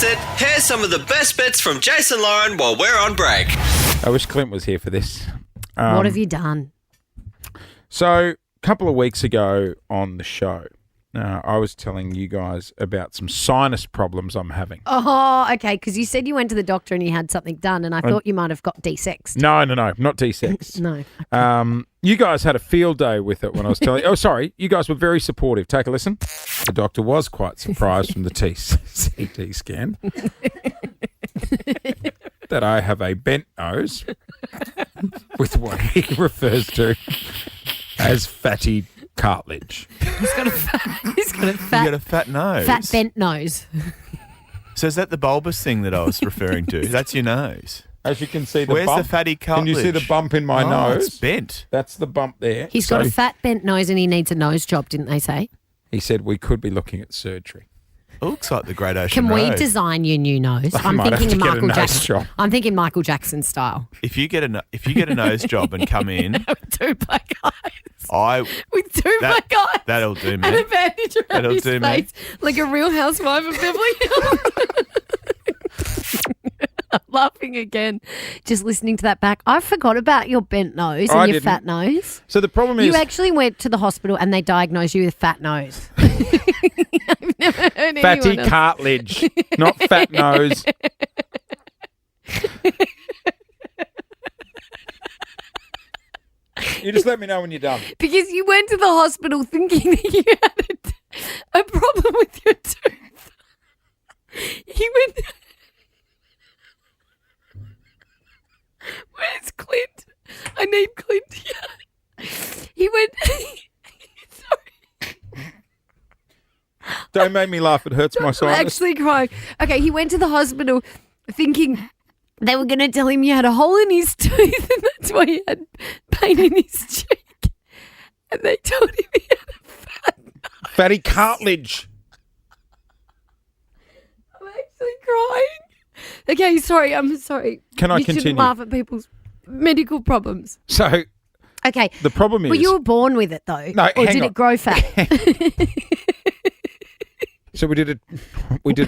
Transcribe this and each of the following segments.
missed it, here's some of the best bits from Jase and Lauren while we're on break. I wish Clint was here for this. What have you done? So, a couple of weeks ago on the show, I was telling you guys about some sinus problems I'm having. Oh, okay, because you said you went to the doctor and you had something done, and I thought you might have got desexed. No, not T6. No. You guys had a field day with it when I was telling you. Oh, sorry. You guys were very supportive. Take a listen. The doctor was quite surprised from the CT scan that I have a bent nose with what he refers to as fatty cartilage. He's got a You got a fat nose. fat bent nose. So is that the bulbous thing that I was referring to? That's your nose. As you can see, the Where's bump. the fatty Can you cartilage? see the bump in my nose? It's bent. That's the bump there. He's got a fat bent nose and he needs a nose job, didn't they say? He said we could be looking at surgery. It looks like the Great Ocean Can we Road. design your new nose? I might have to get a nose job. I'm thinking Michael Jackson style. If you get a nose job and come in, With two black eyes. With two That- black eyes. that'll do, And mate. a bandage around That'll his do, mate. face. Like a real housewife of Beverly Hills. I'm laughing again. Just listening to that back. I forgot about your bent nose and I your didn't. fat nose. So the problem is, You actually went to the hospital and they diagnosed you with fat nose. I've never heard fatty anyone else. cartilage, not fat nose. You just let me know when you're done. Because you went to the hospital thinking that you had a problem with your tooth. You went. Where's Clint? I need Clint here. He went. Sorry. Don't make me laugh. It hurts my I'm sinus. actually crying. Okay, he went to the hospital thinking they were going to tell him he had a hole in his tooth and that's why he had pain in his cheek. And they told him he had a fat nose. Fatty cartilage. I'm actually crying. Okay, sorry. I'm sorry. Can I you continue? shouldn't laugh at people's medical problems. So Okay. the problem is, Well, you were born with it though. No, or hang did on. it grow fat? so we did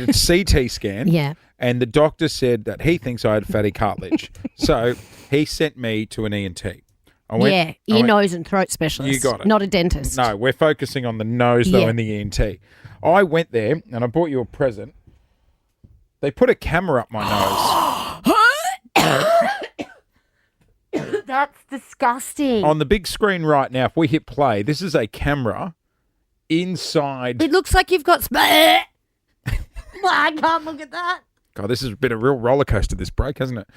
a CT scan. Yeah. And the doctor said that he thinks I had fatty cartilage. So he sent me to an ENT. Yeah, ear, nose and throat specialist. You got it. Not a dentist. No, we're focusing on the nose, though, Yeah. and the ENT. I went there, and I bought you a present. They put a camera up my nose. That's disgusting. On the big screen right now, if we hit play, this is a camera inside. It looks like you've got... I can't look at that. God, this has been a real roller coaster, this break, hasn't it?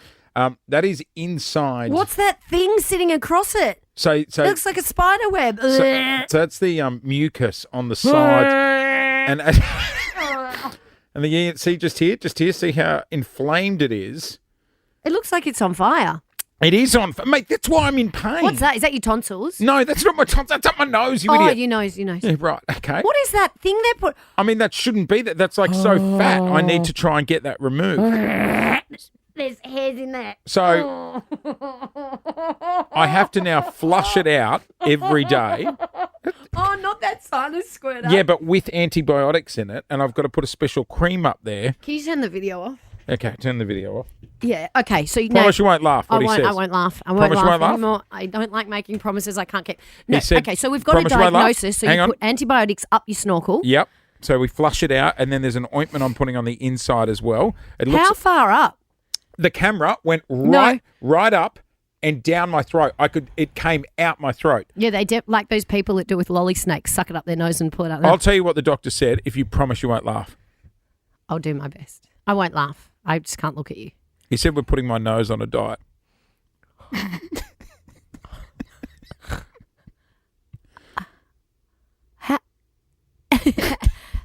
That is inside. What's that thing sitting across it? So It looks like a spider web. so that's the mucus on the side. And and the ENT just here, see how inflamed it is. It looks like it's on fire. It is on, mate. That's why I'm in pain. What's that? Is that your tonsils? No, that's not my tonsils. That's up my nose, you Oh, idiot. your nose. Yeah, right. Okay. What is that thing they put? I mean, that shouldn't be that. That's like so fat. I need to try and get that removed. There's hairs in there. So I have to now flush it out every day. Oh, not that sinus squirter. Yeah, but with antibiotics in it, and I've got to put a special cream up there. Can you turn the video off? Okay, turn the video off. Yeah. Okay. So Promise you won't laugh. What I he won't. says. I won't laugh. I won't Promise you laugh won't laugh? anymore. I don't like making promises I can't keep. No. He said, Okay. So we've got a promise you won't laugh? diagnosis. So Hang you on. put antibiotics up your snorkel. Yep. So we flush it out, and then there's an ointment I'm putting on the inside as well. It looks. How far up? The camera went right up and down my throat. It came out my throat. Yeah, they like those people that do with lolly snakes, suck it up their nose and pull it out. I'll tell you what the doctor said. If you promise you won't laugh, I'll do my best. I won't laugh. I just can't look at you. he said we're putting my nose on a diet.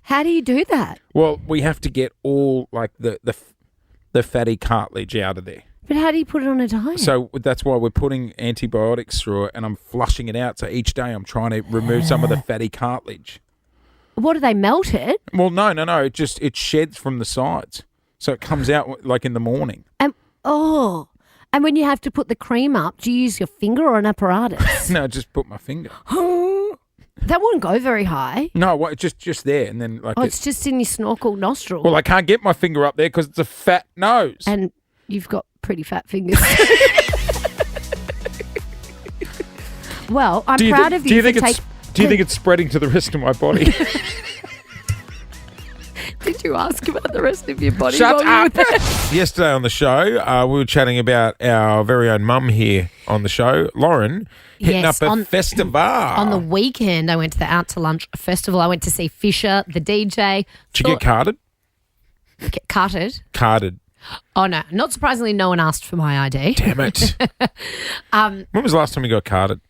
How do you do that? Well, we have to get all like the fatty cartilage out of there. But how do you put it on a diet? So that's why we're putting antibiotics through it, and I'm flushing it out. So each day I'm trying to remove some of the fatty cartilage. What do they melt it? Well, no. It sheds from the sides, so it comes out like in the morning. And when you have to put the cream up, do you use your finger or an apparatus? No, just put my finger. That wouldn't go very high. No, what, just there, and then like. Oh, it's just in your snorkel nostril. Well, I can't get my finger up there because it's a fat nose. And you've got pretty fat fingers. Well, I'm proud of you. Do you think it's spreading to the rest of my body? Did you ask about the rest of your body? Shut while you were up. there? Yesterday on the show, we were chatting about our very own mum here on the show, Lauren, hitting Yes, up a on- festival. On the weekend, I went to the Out to Lunch festival. I went to see Fisher, the DJ. Did you get carded? Carted? Carded. Oh, no. Not surprisingly, no one asked for my ID. Damn it. When was the last time you got carded?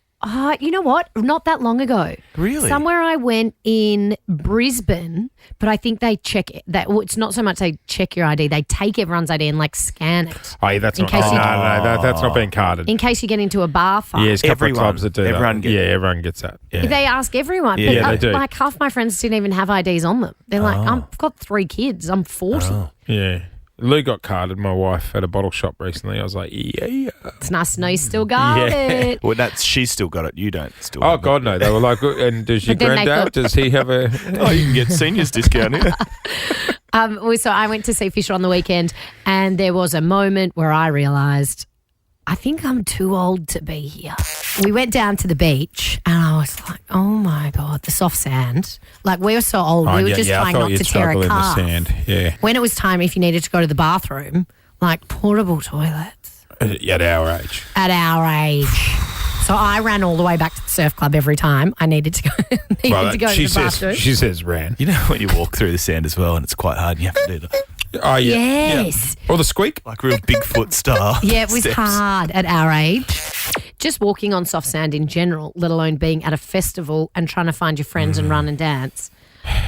You know what? Not that long ago. Really? Somewhere I went in Brisbane, but I think they check it. Well, it's not so much they check your ID; they take everyone's ID and like scan it Oh, yeah, that's In not. case No, you- that's not being carded. in case you get into a bar fight. Yeah, there's a couple of Everyone. clubs that do Everyone that. gets- Yeah, everyone gets that. Yeah. They ask everyone. Yeah, but, they do. Like half my friends didn't even have IDs on them. They're like, I've got 3 kids. I'm 40. Yeah. Lou got carded, my wife, at a bottle shop recently. I was like, yeah. It's nice to know you still got Yeah. it. Well, she's still got it. You don't still. Oh, have it. God, no. They were like, and does your But then they granddad, thought- does he have a... Oh, you can get seniors discount here. So I went to see Fisher on the weekend, and there was a moment where I realised I think I'm too old to be here. We went down to the beach, and I was like, "Oh my god, the soft sand!" Like we were so old, we were just I trying thought not you'd to tear a struggle in the calf. sand. Yeah. When it was time, if you needed to go to the bathroom, like portable toilets At our age. at our age. So I ran all the way back to the surf club every time I needed to go. To go to the bathroom. She says ran. You know when you walk through the sand as well, and it's quite hard, and you have to do that, Oh, yeah. Yes. Or the squeak. like real Bigfoot style. Yeah, it was steps. hard at our age. Just walking on soft sand in general, let alone being at a festival and trying to find your friends and run and dance.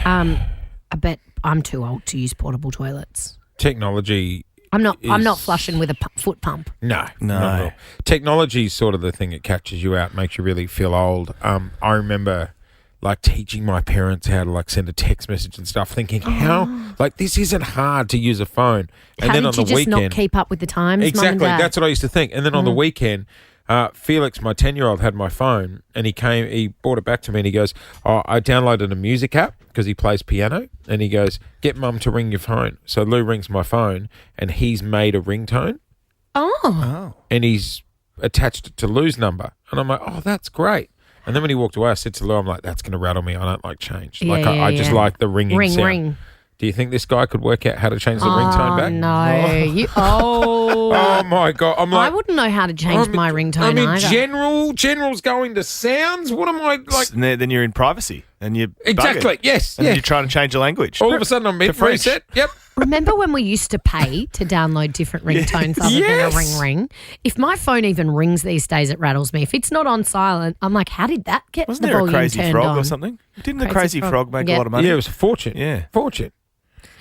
I bet I'm too old to use portable toilets. Technology. I'm not is- flushing with a foot pump. No. No. Not at all. Technology is sort of the thing that catches you out, makes you really feel old. I remember like teaching my parents how to like send a text message and stuff, thinking how like this isn't hard to use a phone. And How then did on you the just weekend, not keep up with the times, Mum and exactly. Dad? That's what I used to think. And then on the weekend, Felix, my 10-year-old, had my phone, and he brought it back to me, and he goes, "Oh, I downloaded a music app because he plays piano," and he goes, "Get Mum to ring your phone." So Lou rings my phone, and he's made a ringtone, Oh, and he's attached it to Lou's number, and I'm like, "Oh, that's great." And then when he walked away, I said to Lou, "I'm like, that's going to rattle me. I don't like change. Yeah, like yeah, I just yeah. like the ringing ring, sound." ring. Do you think this guy could work out how to change the ringtone back? No, Oh my God! I'm like, I wouldn't know how to change my ringtone I mean, either. general's going to sounds. What am I like? And then you're in privacy, and you Exactly. Yes. and Yeah. then you're trying to change the language. All of a sudden, I'm mid French. reset. Yep. Remember when we used to pay to download different ringtones other Yes. than a ring? If my phone even rings these days, it rattles me. If it's not on silent, I'm like, how did that get Wasn't the there a volume crazy turned frog on? or something? Didn't the Crazy crazy frog. frog make Yeah. a lot of money? Yeah, it was a fortune. Yeah. Fortune.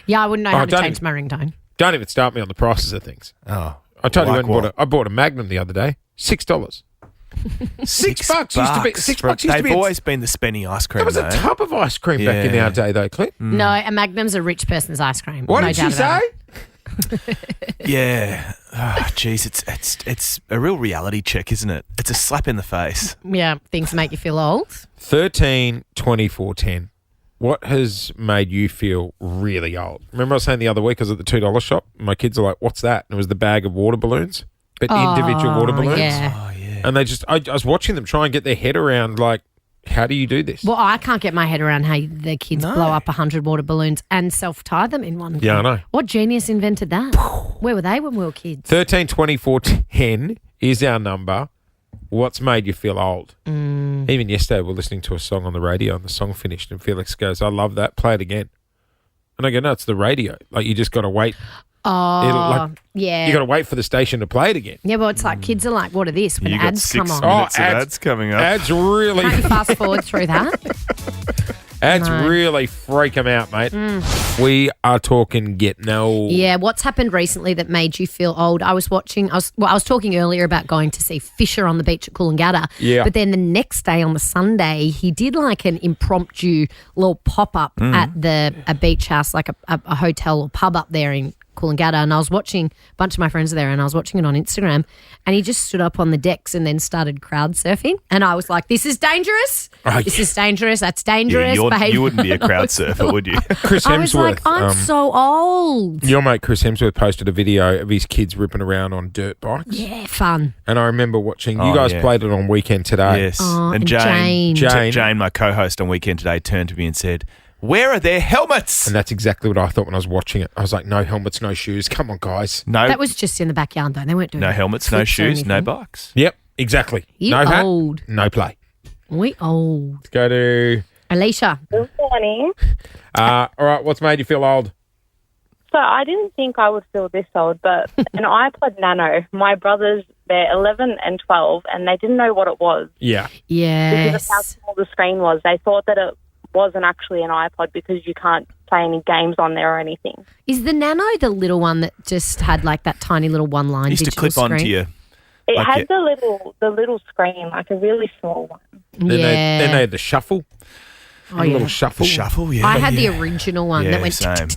Yeah, I wouldn't know Oh, how to don't change even- my ringtone. Don't even start me on the prices of things. Oh, I totally Like went and what? I bought a Magnum the other day. $6. $6 used to be. $6 used to They've be. always been the spenny ice cream. That was a though. tub of ice cream back in Yeah. our day, though, Clint. No, a Magnum's a rich person's ice cream. What no did she doubt about say? it. Yeah. Oh, geez, it's a real reality check, isn't it? It's a slap in the face. Yeah, things make you feel old. 13, 24, 10. What has made you feel really old? Remember I was saying the other week I was at the $2 shop? My kids are like, "What's that?" And it was the bag of water balloons, but individual water balloons. Yeah. Oh yeah. And they just, I was watching them try and get their head around, like, how do you do this? Well, I can't get my head around how the kids blow up 100 water balloons and self-tie them in one. Yeah, I know. What genius invented that? Where were they when we were kids? 13, 24, 10 is our number. What's made you feel old? Even yesterday, we were listening to a song on the radio, and the song finished, and Felix goes, "I love that. Play it again." And I go, "No, it's the radio. Like, you just got to wait. Oh, yeah. You got to wait for the station to play it again." Yeah, well, it's like kids are like, what are this? When You got ads come 6 on. minutes of ads coming up. Ads really, Can't you fast forward through that? ads No. really freak them out, mate. We are talking getting old. Yeah, what's happened recently that made you feel old? I was talking earlier about going to see Fisher on the beach at Coolangatta. Yeah. But then the next day on the Sunday, he did like an impromptu little pop-up at a beach house, like a hotel or pub up there in Coolangatta, and I was watching, a bunch of my friends are there, and I was watching it on Instagram, and he just stood up on the decks and then started crowd surfing. And I was like, this is dangerous. This is dangerous. That's dangerous. You wouldn't be a crowd surfer, would you? Chris Hemsworth. I was like, I'm so old. Your mate Chris Hemsworth posted a video of his kids ripping around on dirt bikes. Yeah, fun. And I remember watching, you guys played it on Weekend Today. Yes. Oh, and Jane, Jane, my co-host on Weekend Today, turned to me and said, where are their helmets? And that's exactly what I thought when I was watching it. I was like, no helmets, no shoes. Come on, guys. No, That was just in the backyard, though. They weren't doing no helmets, no flips or shoes, no anything. bikes. Yep, exactly. You no hat, old. no play. We old. Let's go to... Alicia. Good morning. all right, what's made you feel old? So I didn't think I would feel this old, but an iPod Nano, my brothers, they're 11 and 12, and they didn't know what it was Yeah. because of how Yes. small the screen was. They thought that it wasn't actually an iPod because you can't play any games on there or anything. Is the Nano the little one that just had like that tiny little one line Used to digital clip onto screen? your... It Like had it- the little screen, like a really small one. Then Yeah. they had the shuffle. Oh, A yeah. little shuffle. Shuffle, yeah. I had the yeah. original one Yeah, that went same.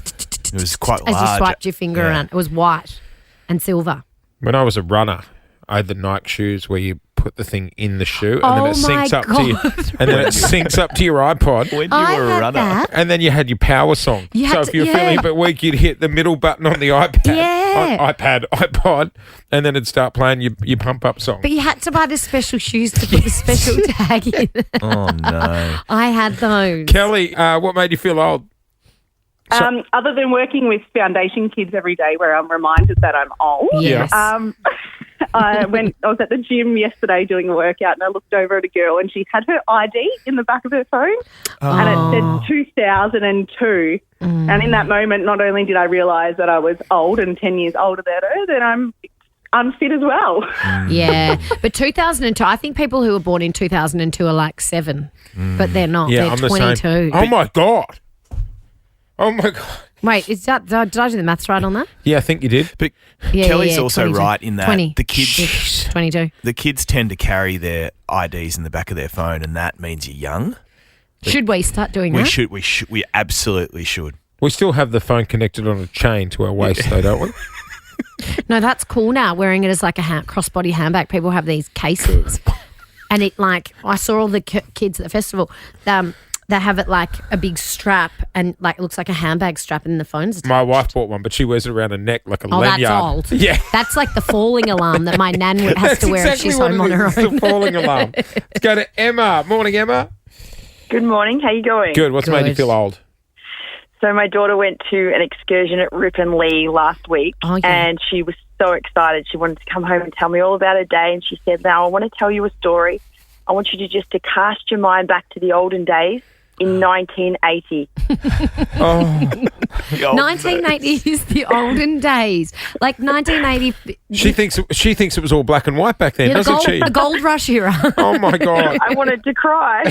It was quite as large. you swiped your finger Yeah. around. It was white and silver. When I was a runner, I had the Nike shoes where you put the thing in the shoe and Oh then it my syncs up to you, God. and then it syncs up to your iPod. When you I were a had runner. that. And then you had your power song. You So had if to- you're feeling yeah. a bit weak, you'd hit the middle button on the iPad, Yeah. iPod, and then it'd start playing your pump up song. But you had to buy the special shoes to put the special tag in. Oh, no. I had those. Kelly, what made you feel old? Other than working with foundation kids every day where I'm reminded that I'm old, Yes. I was at the gym yesterday doing a workout and I looked over at a girl and she had her ID in the back of her phone and it said 2002. And in that moment, not only did I realise that I was old and 10 years older than her, then I'm unfit as well. Yeah. But 2002, I think people who were born in 2002 are like 7, but they're not. Yeah, they're I'm the 22. same. Oh my god! Oh my god! Wait, did I do the maths right on that? Yeah, I think you did. But Yeah, Kelly's yeah, also 22. right in that 20. the kids 22. the kids tend to carry their IDs in the back of their phone, and that means you're young. Should we start doing We that? should. We absolutely should. We still have the phone connected on a chain to our waist, though, don't we? No, that's cool now, wearing it as like a crossbody handbag. People have these cases. And it like, I saw all the kids at the festival, they have it like a big strap and like it looks like a handbag strap and the phone's attached. My wife bought one, but she wears it around her neck like a Oh, lanyard. that's old. Yeah. That's like the falling alarm that my nan has That's to wear exactly if she's what home it on her is. own. It's the falling alarm. Let's go to Emma. Morning, Emma. Good morning. How you going? Good. What's made you Good. feel old? So my daughter went to an excursion at Ripon Lee last week, Oh, yeah. and she was so excited. She wanted to come home and tell me all about her day, and she said, "Now I want to tell you a story. I want you to just to cast your mind back to the olden days in 1980." Oh, 1980 is the olden days. Like 1980. she thinks it was all black and white back then, doesn't she? The gold rush era. Oh my god. I wanted to cry.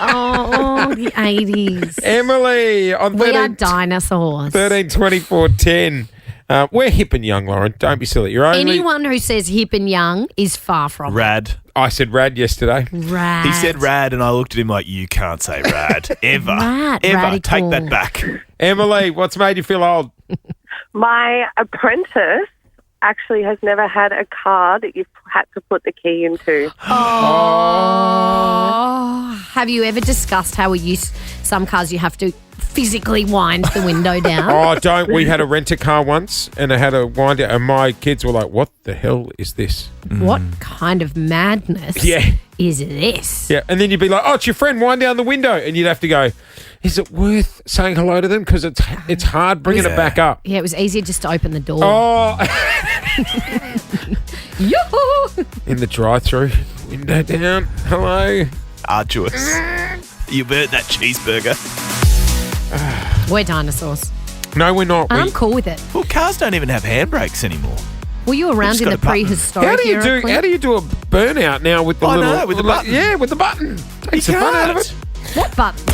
Oh, the 80s. Emily on We are 13, dinosaurs. 13 24 10. We're hip and young, Lauren. Don't be silly. You're only. Anyone who says hip and young is far from Rad. I said rad yesterday. rad. He said rad, and I looked at him like, you can't say rad. Ever. Rad, Ever. radical. Take that back. Emily, what's made you feel old? My apprentice actually has never had a car that you've had to put the key into. Oh. Have you ever discussed how we use some cars you have to physically wind the window down? Oh, don't. We had a rent-a-car once, and I had to wind it, and my kids were like, what the hell is this? What kind of madness Yeah. is this? Yeah, and then you'd be like, oh, it's your friend, wind down the window. And you'd have to go, is it worth saying hello to them? Because it's hard bringing it back up. Yeah, it was easier just to open the door. Oh, Yoo-hoo! in the drive-through, window down, hello. Arduous. You burnt that cheeseburger. We're dinosaurs. No, we're not. And We- I'm cool with it. Well, cars don't even have handbrakes anymore. Were you around just in got the a button. prehistoric How do you era, do? Clint? How do you do a burnout now with the I little? know, with the button. Yeah, with the button. Takes the fun out of it. What button?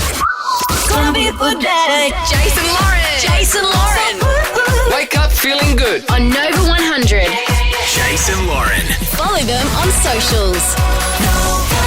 Jason Lauren. Wake up feeling good. On Nova 100. Jason Lauren. Follow them on socials.